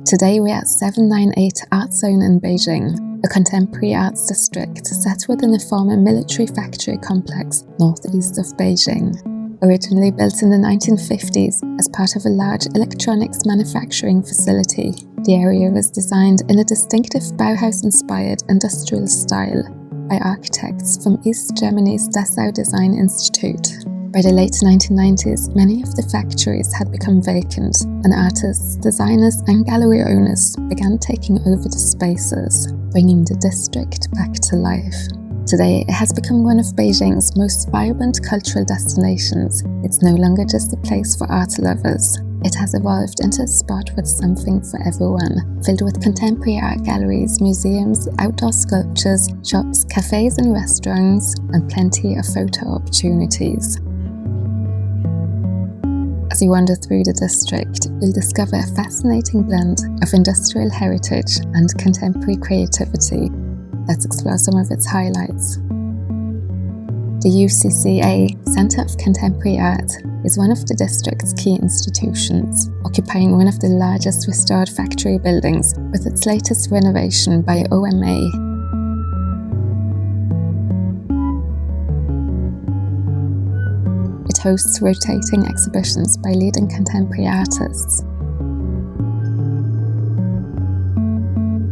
Today we're at 798 Art Zone in Beijing, a contemporary arts district set within a former military factory complex northeast of Beijing. Originally built in the 1950s as part of a large electronics manufacturing facility, the area was designed in a distinctive Bauhaus-inspired industrial style by architects from East Germany's Dessau Design Institute. By the late 1990s, many of the factories had become vacant, and artists, designers and gallery owners began taking over the spaces, bringing the district back to life. Today, it has become one of Beijing's most vibrant cultural destinations. It's no longer just a place for art lovers. It has evolved into a spot with something for everyone, filled with contemporary art galleries, museums, outdoor sculptures, shops, cafes and restaurants, and plenty of photo opportunities. As you wander through the district, you'll discover a fascinating blend of industrial heritage and contemporary creativity. Let's explore some of its highlights. The UCCA, Centre of Contemporary Art, is one of the district's key institutions, occupying one of the largest restored factory buildings with its latest renovation by OMA. It hosts rotating exhibitions by leading contemporary artists.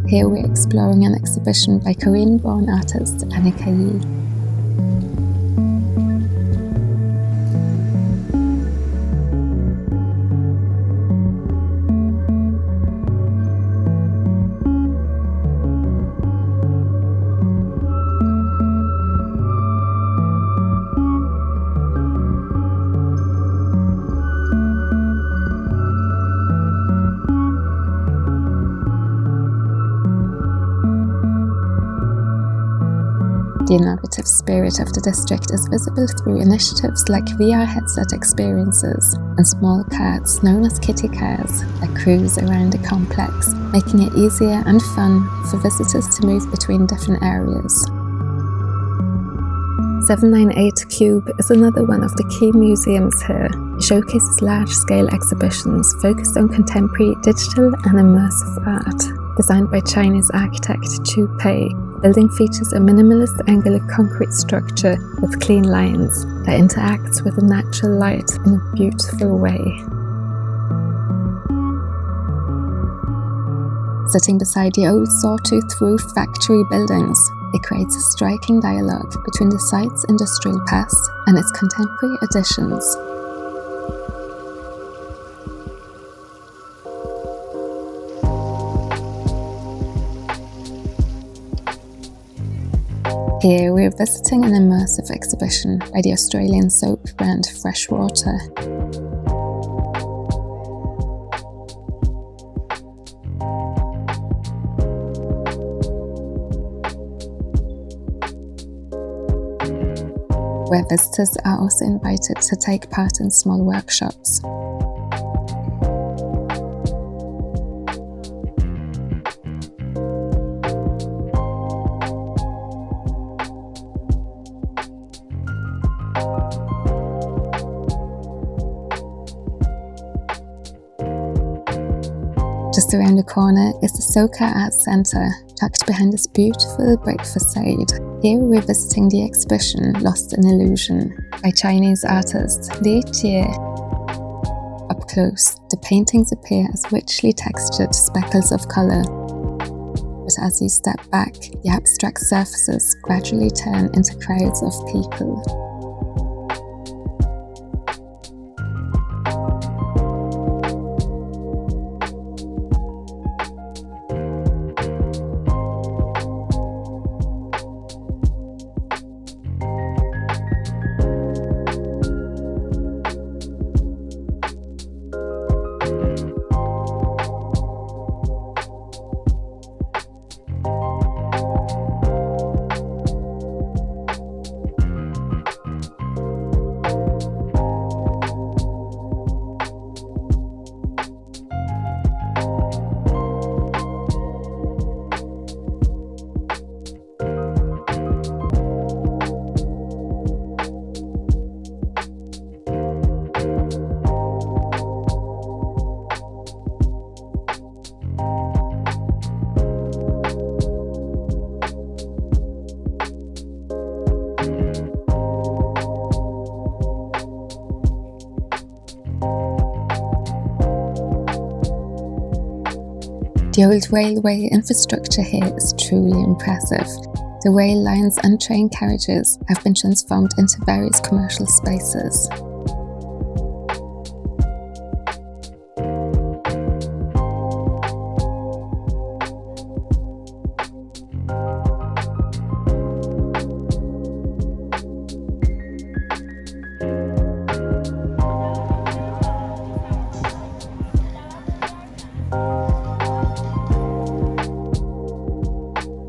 Here we're exploring an exhibition by Korean-born artist Annika Yi. The innovative spirit of the district is visible through initiatives like VR headset experiences and small carts known as kitty cars that cruise around the complex, making it easier and fun for visitors to move between different areas. 798 Cube is another one of the key museums here. It showcases large-scale exhibitions focused on contemporary, digital and immersive art. Designed by Chinese architect Chu Pei, the building features a minimalist angular concrete structure with clean lines that interacts with the natural light in a beautiful way. Sitting beside the old sawtooth roof factory buildings, it creates a striking dialogue between the site's industrial past and its contemporary additions. Here we're visiting an immersive exhibition by the Australian soap brand Freshwater. Where visitors are also invited to take part in small workshops. Just around the corner is the Soka Art Centre, tucked behind this beautiful brick facade. Here we're visiting the exhibition Lost in Illusion by Chinese artist Li Jie. Up close, the paintings appear as richly textured speckles of colour. But as you step back, the abstract surfaces gradually turn into crowds of people. The old railway infrastructure here is truly impressive. The rail lines and train carriages have been transformed into various commercial spaces.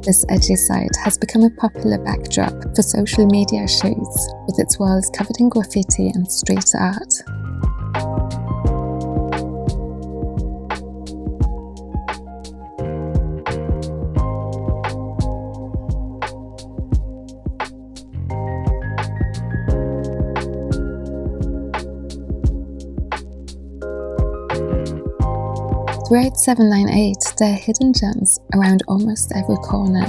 This edgy site has become a popular backdrop for social media shoots, with its walls covered in graffiti and street art. Throughout 798, there are hidden gems around almost every corner.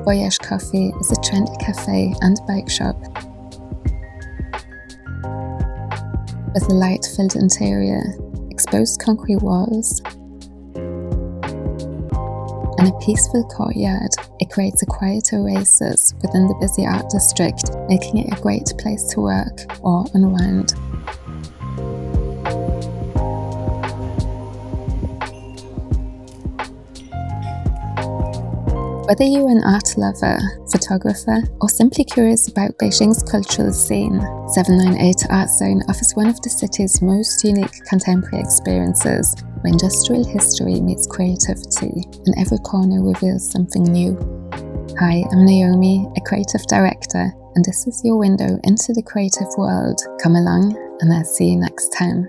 Voyage Coffee is a trendy cafe and bike shop with a light-filled interior, exposed concrete walls, and a peaceful courtyard. It creates a quiet oasis within the busy art district, making it a great place to work or unwind. Whether you're an art lover, photographer, or simply curious about Beijing's cultural scene, 798 Art Zone offers one of the city's most unique contemporary experiences, where industrial history meets creativity, and every corner reveals something new. Hi, I'm Naomi, a creative director, and this is your window into the creative world. Come along, and I'll see you next time.